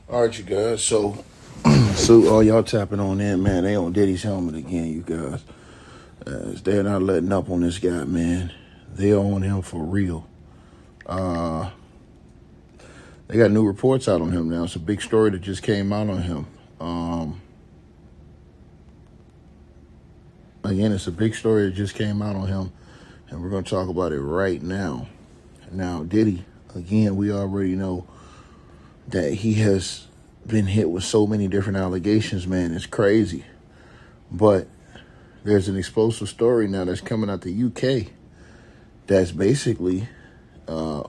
All right, you guys. So all y'all tapping on in, man. They on Diddy's helmet again, you guys. They're not letting up on this guy, man. They on him for real. They got new reports out on him now. It's a big story that just came out on him. Again, it's a big story that just came out on him, and we're going to talk about it right now. Now, Diddy, again, we already know that he has been hit with so many different allegations, man. It's crazy. But there's an explosive story now that's coming out the UK that's basically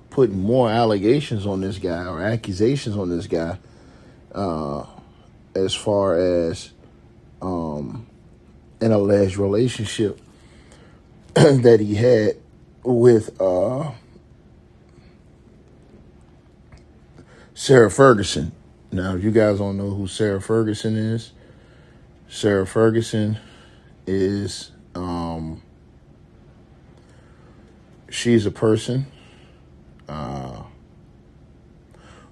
putting more allegations on this guy, or accusations on this guy, as far as an alleged relationship that he had with Sarah Ferguson. Now, if you guys don't know who Sarah Ferguson is, Sarah Ferguson is, she's a person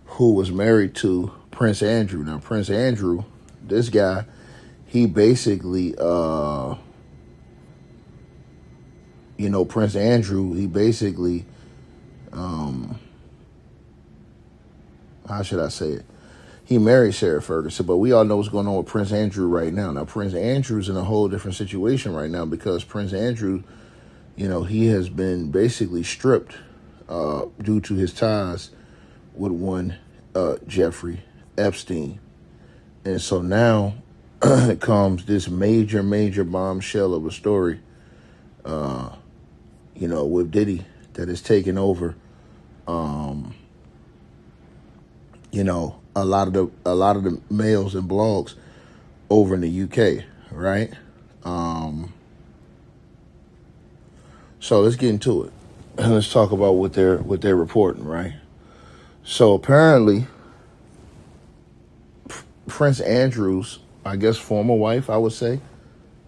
who was married to Prince Andrew. Now, Prince Andrew, this guy, he basically, Prince Andrew, he basically, how should I say it? He married Sarah Ferguson, but we all know what's going on with Prince Andrew right now. Now, Prince Andrew's in a whole different situation right now because Prince Andrew, he has been basically stripped due to his ties with one Jeffrey Epstein. And so now comes this major bombshell of a story, with Diddy that is taking over, a lot of the mails and blogs over in the UK, right? So let's get into it. Let's talk about what they're reporting, right? So apparently, Prince Andrew's, I guess, former wife, I would say,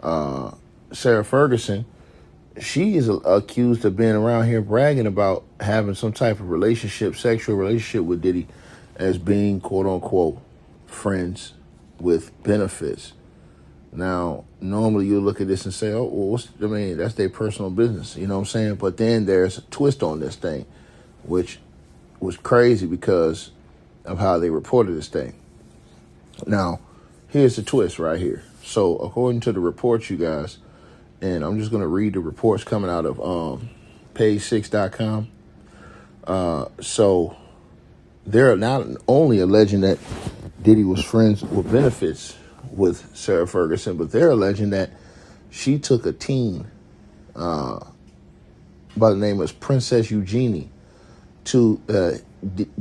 Sarah Ferguson, she is accused of being around here bragging about having some type of sexual relationship with Diddy, as being, quote unquote, friends with benefits. Now, normally you look at this and say, oh, well, that's their personal business. You know what I'm saying? But then there's a twist on this thing, which was crazy because of how they reported this thing. Now, here's the twist right here. So according to the reports, you guys, and I'm just going to read the reports coming out of page6.com. So they're not only alleging that Diddy was friends with benefits with Sarah Ferguson, but they're alleging that she took a teen by the name of Princess Eugenie to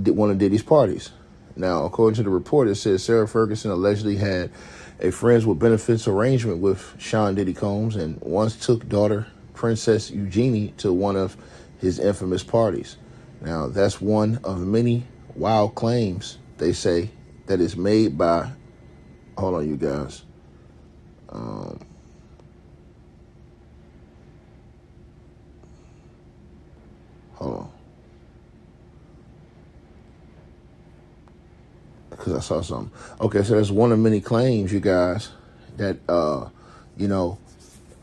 one of Diddy's parties. Now, according to the report, it says Sarah Ferguson allegedly had a friends with benefits arrangement with Sean Diddy Combs and once took daughter Princess Eugenie to one of his infamous parties. Now, that's one of many wild claims, they say, that is made by, hold on, you guys. Hold on. Because I saw something. Okay, so there's one of many claims, you guys, that,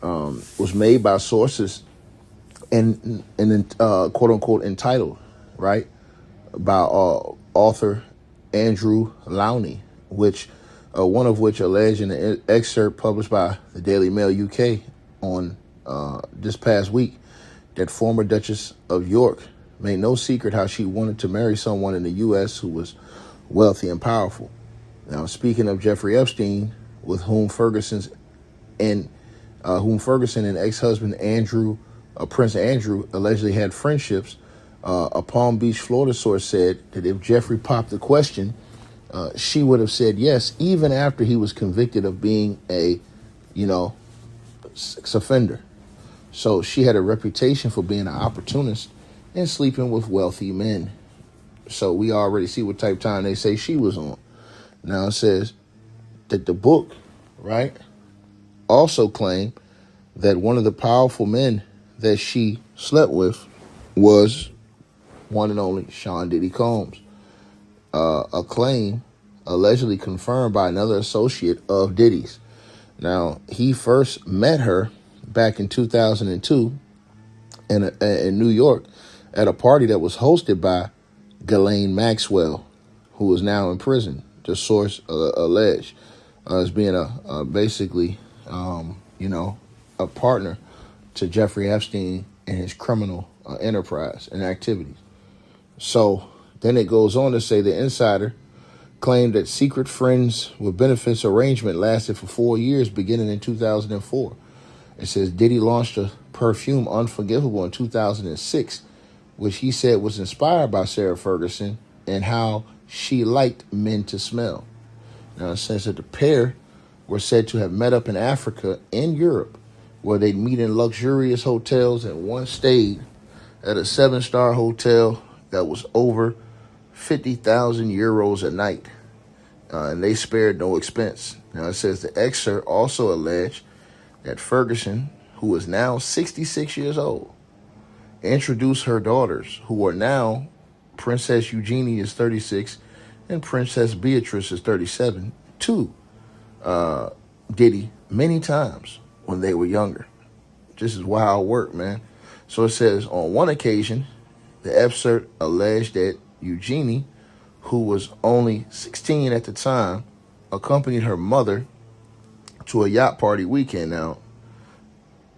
was made by sources and quote unquote entitled, right, by author Andrew Lowney, which one of which alleged in an excerpt published by the Daily Mail UK on this past week that former Duchess of York made no secret how she wanted to marry someone in the U.S. who was wealthy and powerful. Now, speaking of Jeffrey Epstein, with whom Ferguson and ex-husband Prince Andrew allegedly had friendships, a Palm Beach, Florida source said that if Jeffrey popped the question, she would have said yes, even after he was convicted of being a, sex offender. So she had a reputation for being an opportunist and sleeping with wealthy men. So we already see what type of time they say she was on. Now it says that the book, right, also claimed that one of the powerful men that she slept with was one and only Sean Diddy Combs. A claim allegedly confirmed by another associate of Diddy's. Now, he first met her back in 2002 in New York at a party that was hosted by Ghislaine Maxwell, who is now in prison. The source alleged as being basically, a partner to Jeffrey Epstein and his criminal enterprise and activities. So then it goes on to say the insider claimed that secret friends with benefits arrangement lasted for 4 years beginning in 2004. It says Diddy launched a perfume Unforgivable in 2006, which he said was inspired by Sarah Ferguson and how she liked men to smell. Now, it says that the pair were said to have met up in Africa and Europe, where they'd meet in luxurious hotels, and one stayed at a 7-star hotel that was over 50,000 euros a night, and they spared no expense. Now, it says the excerpt also alleged that Ferguson, who is now 66 years old, introduced her daughters, who are now Princess Eugenie is 36 and Princess Beatrice is 37, to Diddy many times when they were younger. This is wild work, man. So it says on one occasion, the excerpt alleged that Eugenie, who was only 16 at the time, accompanied her mother to a yacht party weekend. Now,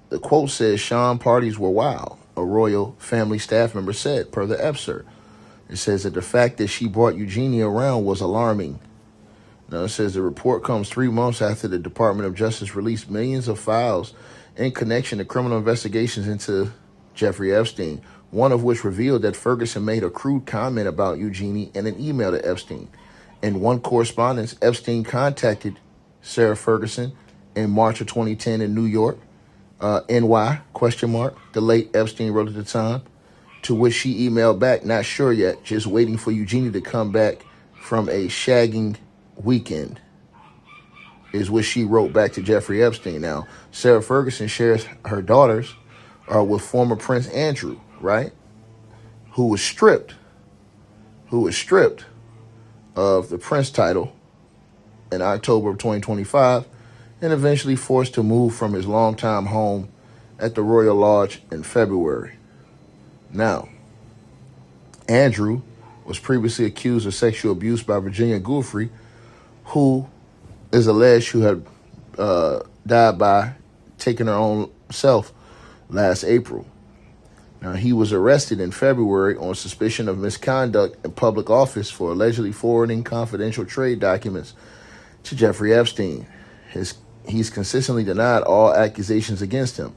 the quote says Sean parties were wild, a royal family staff member said, per the excerpt. It says that the fact that she brought Eugenie around was alarming. Now, it says the report comes 3 months after the Department of Justice released millions of files in connection to criminal investigations into Jeffrey Epstein, one of which revealed that Ferguson made a crude comment about Eugenie in an email to Epstein. In one correspondence, Epstein contacted Sarah Ferguson in March of 2010 in New York, NY, ? The late Epstein wrote at the time, to which she emailed back, not sure yet, just waiting for Eugenie to come back from a shagging weekend, is what she wrote back to Jeffrey Epstein. Now, Sarah Ferguson shares her daughters with former Prince Andrew, right, who was stripped of the Prince title in October of 2025 and eventually forced to move from his longtime home at the Royal Lodge in February. Now, Andrew was previously accused of sexual abuse by Virginia Giuffre, who is alleged to have died by taking her own self last April. Now, he was arrested in February on suspicion of misconduct in public office for allegedly forwarding confidential trade documents to Jeffrey Epstein. He's consistently denied all accusations against him.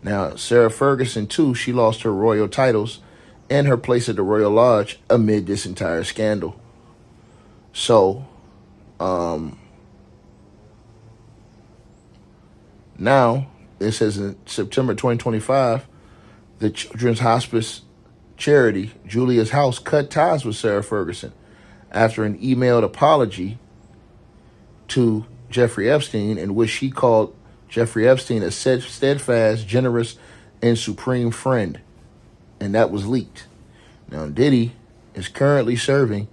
Now, Sarah Ferguson, too, she lost her royal titles and her place at the Royal Lodge amid this entire scandal. So, now, it says in September 2025, the Children's Hospice charity, Julia's House, cut ties with Sarah Ferguson after an emailed apology to Jeffrey Epstein, in which she called Jeffrey Epstein a steadfast, generous, and supreme friend. And that was leaked. Now, Diddy is currently serving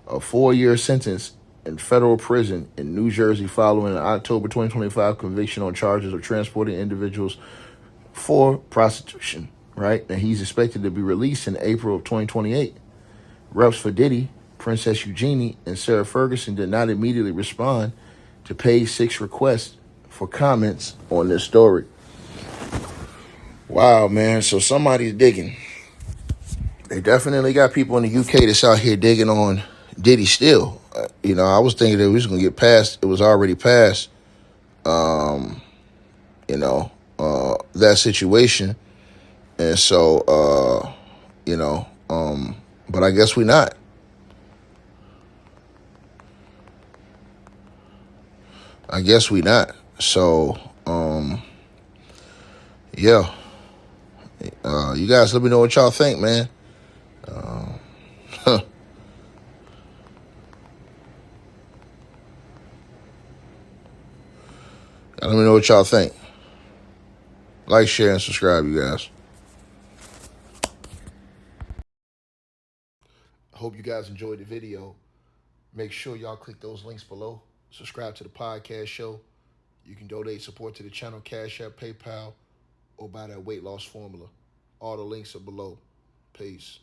a 4-year sentence in federal prison in New Jersey following an October 2025 conviction on charges of transporting individuals for prostitution, right? And he's expected to be released in April of 2028. Reps for Diddy, Princess Eugenie, and Sarah Ferguson did not immediately respond to page 6 requests for comments on this story. Wow, man. So somebody's digging. They definitely got people in the UK that's out here digging on Diddy still. I was thinking that we was going to get past. It was already past, that situation. And so, but I guess we not. So, yeah. You guys let me know what y'all think, man. Let me know what y'all think. Like, share, and subscribe, you guys. Hope you guys enjoyed the video. Make sure y'all click those links below. Subscribe to the podcast show. You can donate support to the channel, Cash App, PayPal, or buy that weight loss formula. All the links are below. Peace.